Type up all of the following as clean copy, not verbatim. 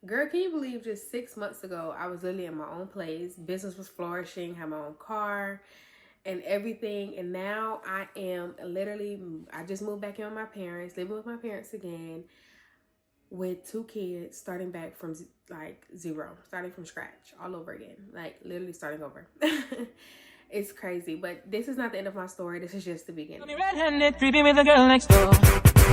Girl, can you believe just 6 months ago, I was literally in my own place. Business was flourishing, had my own car and everything. And now I am literally, I just moved back in with my parents, living with my parents again with 2 kids, starting back from like zero, starting from scratch all over again, like literally starting over. It's crazy, but this is not the end of my story. This is just the beginning. Red-handed, creepy with the girl next door.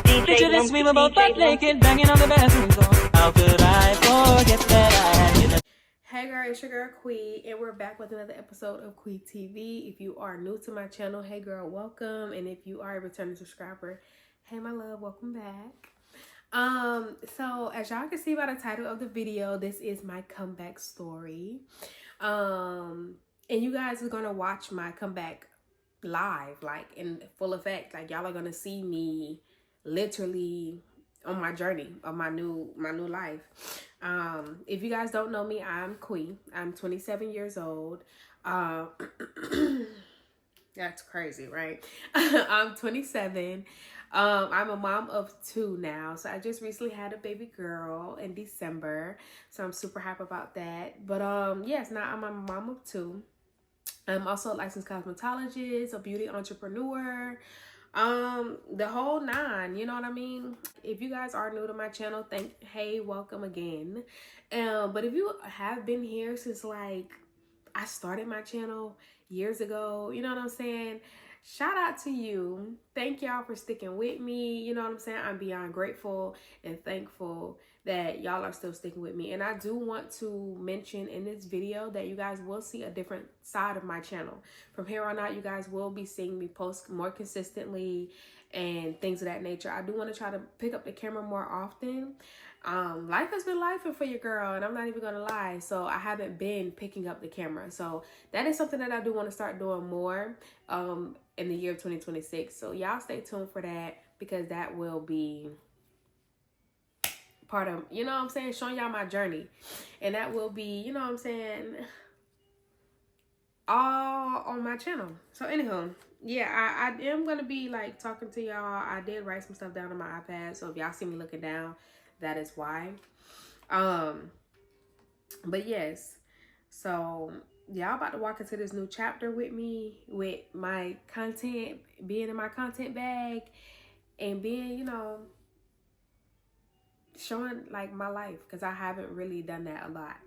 Picture this, we were both butt naked, banging on the bathroom door. How could I forget that I had you? Hey girl, it's your girl Quee, and we're back with another episode of Quee TV. If you are new to my channel, hey girl, welcome. And if you are a returning subscriber, hey my love, welcome back. So as y'all can see by the title of the video, this is my comeback story. And you guys are gonna watch my comeback live, like in full effect. Like y'all are gonna see me literally on my journey of my new life. If you guys don't know me, I'm Quee. I'm 27 years old. That's crazy, right? I'm 27. I'm a mom of 2 now. So I just recently had a baby girl in December. So I'm super happy about that. But yes, now I'm a mom of 2. I'm also a licensed cosmetologist, a beauty entrepreneur, the whole 9, you know what I mean? If you guys are new to my channel, hey, welcome again. But if you have been here since like I started my channel years ago, you know what I'm saying? Shout out to you. Thank y'all for sticking with me. You know what I'm saying? I'm beyond grateful and thankful that y'all are still sticking with me. And I do want to mention in this video that you guys will see a different side of my channel. From here on out, you guys will be seeing me post more consistently and things of that nature. I do want to try to pick up the camera more often. Life has been lifing for your girl, and I'm not even gonna lie. So I haven't been picking up the camera. So that is something that I do want to start doing more in the year 2026. So y'all stay tuned for that, because that will be part of, you know what I'm saying, showing y'all my journey. And that will be, you know what I'm saying, all on my channel. So anyhow, yeah, I am gonna be like talking to y'all. I did write some stuff down on my iPad, so if y'all see me looking down, that is why. But yes, so y'all about to walk into this new chapter with me, with my content, being in my content bag, and being, you know, showing like my life, because I haven't really done that a lot,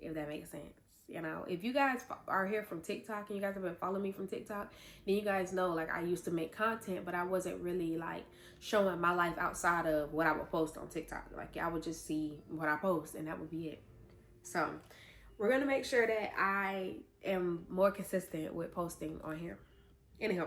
if that makes sense. You know, if you guys are here from TikTok and you guys have been following me from TikTok, then you guys know like I used to make content, but I wasn't really like showing my life outside of what I would post on TikTok. Like I would just see what I post and that would be it. So we're gonna make sure that I am more consistent with posting on here. Anyhow,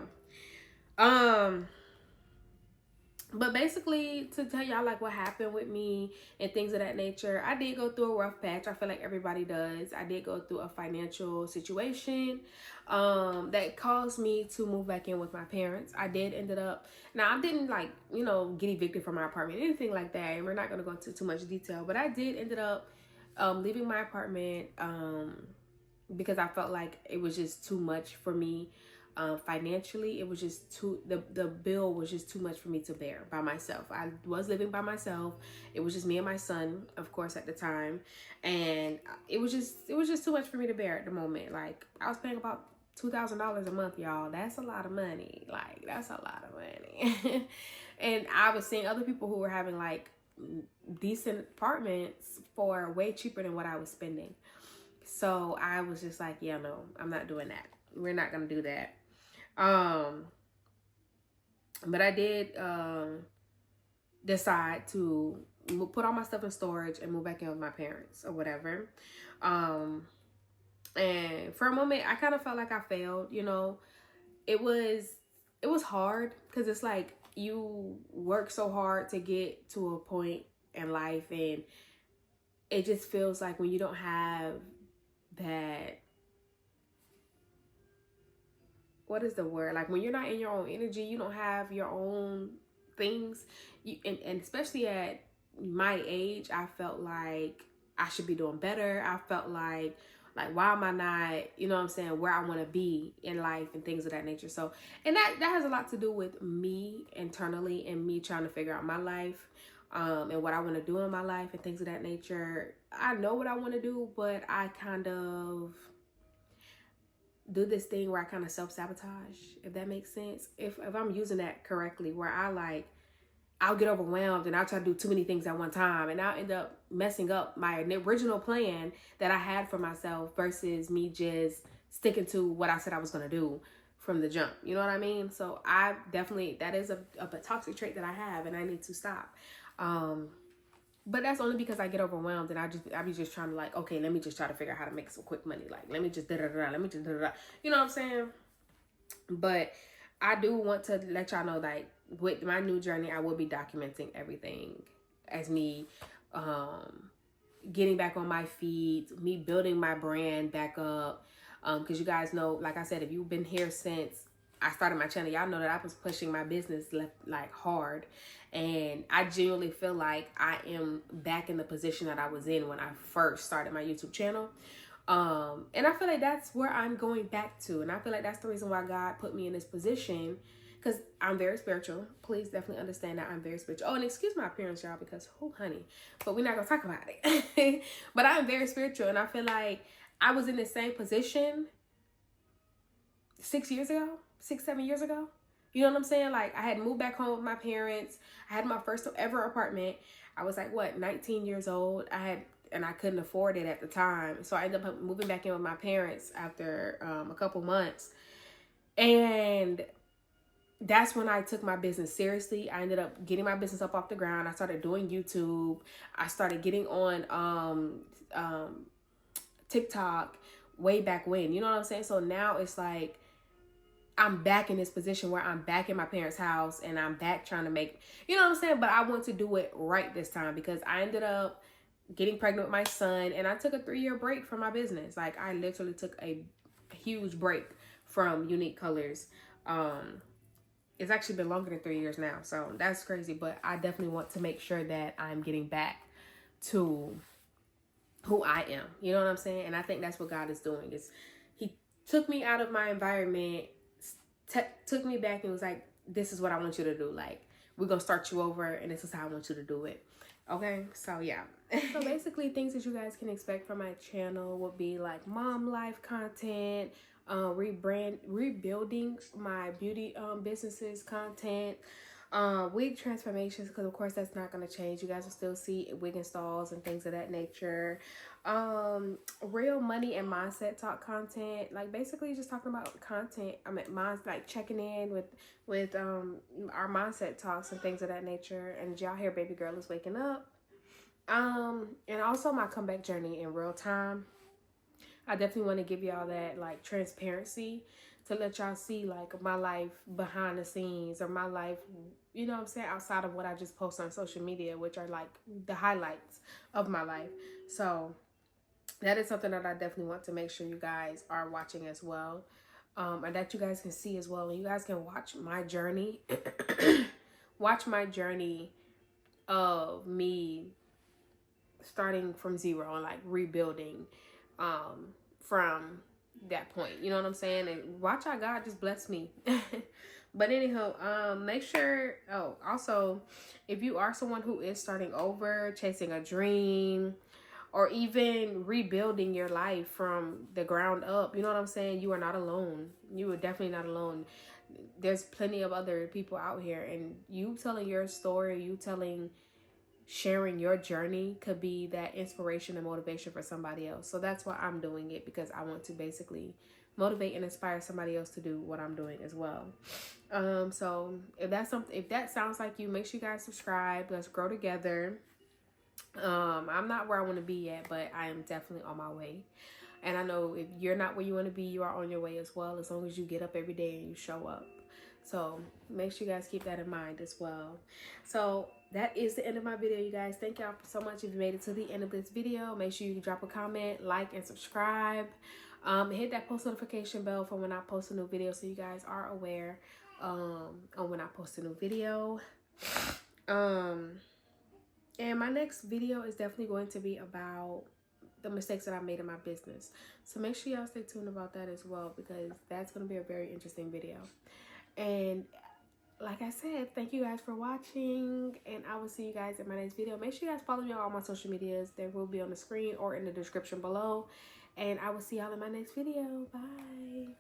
but basically, to tell y'all like what happened with me and things of that nature, I did go through a rough patch. I feel like everybody does. I did go through a financial situation that caused me to move back in with my parents. I did ended up, now I didn't like, you know, get evicted from my apartment, anything like that. And we're not going to go into too much detail, but I did ended up leaving my apartment because I felt like it was just too much for me. Financially, it was just the bill was just too much for me to bear by myself. I was living by myself. It was just me and my son, of course, at the time, and it was just too much for me to bear at the moment. Like I was paying about $2,000 a month, y'all. That's a lot of money. Like that's a lot of money. And I was seeing other people who were having like decent apartments for way cheaper than what I was spending. So I was just like, yeah, no, I'm not doing that. We're not gonna do that. But I did decide to put all my stuff in storage and move back in with my parents or whatever. And for a moment, I kind of felt like I failed. You know, it was hard because it's like you work so hard to get to a point in life, and it just feels like when you don't have that, what is the word? Like when you're not in your own energy, you don't have your own things. And especially at my age, I felt like I should be doing better. I felt like why am I not, you know what I'm saying, where I want to be in life and things of that nature. So, and that has a lot to do with me internally and me trying to figure out my life. and what I want to do in my life and things of that nature. I know what I want to do, but I kind of do this thing where I kind of self-sabotage, if that makes sense. If I'm using that correctly, where I'll get overwhelmed and I'll try to do too many things at one time, and I'll end up messing up my original plan that I had for myself versus me just sticking to what I said I was going to do from the jump. You know what I mean? So I definitely, that is a toxic trait that I have, and I need to stop. But that's only because I get overwhelmed and I be just trying to like, okay, let me just try to figure out how to make some quick money. Like, let me just let me just you know what I'm saying? But I do want to let y'all know, like, with my new journey, I will be documenting everything as me getting back on my feet, me building my brand back up. Because you guys know, like I said, if you've been here since I started my channel, y'all know that I was pushing my business like hard. And I genuinely feel like I am back in the position that I was in when I first started my YouTube channel. And I feel like that's where I'm going back to. And I feel like that's the reason why God put me in this position, because I'm very spiritual. Please definitely understand that I'm very spiritual. Oh, and excuse my appearance, y'all, because, oh, honey, but we're not going to talk about it. But I'm very spiritual, and I feel like I was in the same position 6 years ago, 6-7 years ago. You know what I'm saying? Like, I had moved back home with my parents. I had my first ever apartment. I was like, 19 years old. And I couldn't afford it at the time. So I ended up moving back in with my parents after a couple months. And that's when I took my business seriously. I ended up getting my business up off the ground. I started doing YouTube. I started getting on TikTok way back when. You know what I'm saying? So now it's like, I'm back in this position where I'm back in my parents' house and I'm back trying to make, you know what I'm saying? But I want to do it right this time, because I ended up getting pregnant with my son, and I took a 3-year break from my business. Like, I literally took a huge break from Unique Kolorz. It's actually been longer than 3 years now, so that's crazy. But I definitely want to make sure that I'm getting back to who I am. You know what I'm saying? And I think that's what God is doing. Is He took me out of my environment, took me back, and was like, this is what I want you to do. Like, we're gonna start you over, and this is how I want you to do it. Okay, so yeah. So basically, things that you guys can expect from my channel would be like mom life content, rebuilding my beauty businesses content, wig transformations, because of course that's not going to change. You guys will still see wig installs and things of that nature. Real money and mindset talk content, like basically just talking about content. I mean, like checking in with our mindset talks and things of that nature. And y'all hear baby girl is waking up. And also my comeback journey in real time. I definitely want to give y'all that like transparency to let y'all see like my life behind the scenes, or my life, you know what I'm saying, outside of what I just post on social media, which are like the highlights of my life. So that is something that I definitely want to make sure you guys are watching as well. And that you guys can see as well. And you guys can watch my journey, watch my journey of me starting from zero and like rebuilding from that point. You know what I'm saying? And watch how God just bless me. But anyhow, make sure, also, if you are someone who is starting over, chasing a dream, or even rebuilding your life from the ground up, you know what I'm saying? You are not alone. You are definitely not alone. There's plenty of other people out here, and you telling your story, sharing your journey could be that inspiration and motivation for somebody else. So that's why I'm doing it, because I want to basically motivate and inspire somebody else to do what I'm doing as well. So if that sounds like you, make sure you guys subscribe. Let's grow together. I'm not where I want to be yet, but I am definitely on my way. And I know if you're not where you want to be, you are on your way as well, as long as you get up every day and you show up. So make sure you guys keep that in mind as well. So that is the end of my video, you guys. Thank y'all so much if you made it to the end of this video. Make sure you drop a comment, like, and subscribe. Hit that post notification bell for when I post a new video, so you guys are aware on when I post a new video. And my next video is definitely going to be about the mistakes that I made in my business. So make sure y'all stay tuned about that as well, because that's going to be a very interesting video. And like I said, thank you guys for watching, and I will see you guys in my next video. Make sure you guys follow me on all my social medias. They will be on the screen or in the description below, and I will see y'all in my next video. Bye.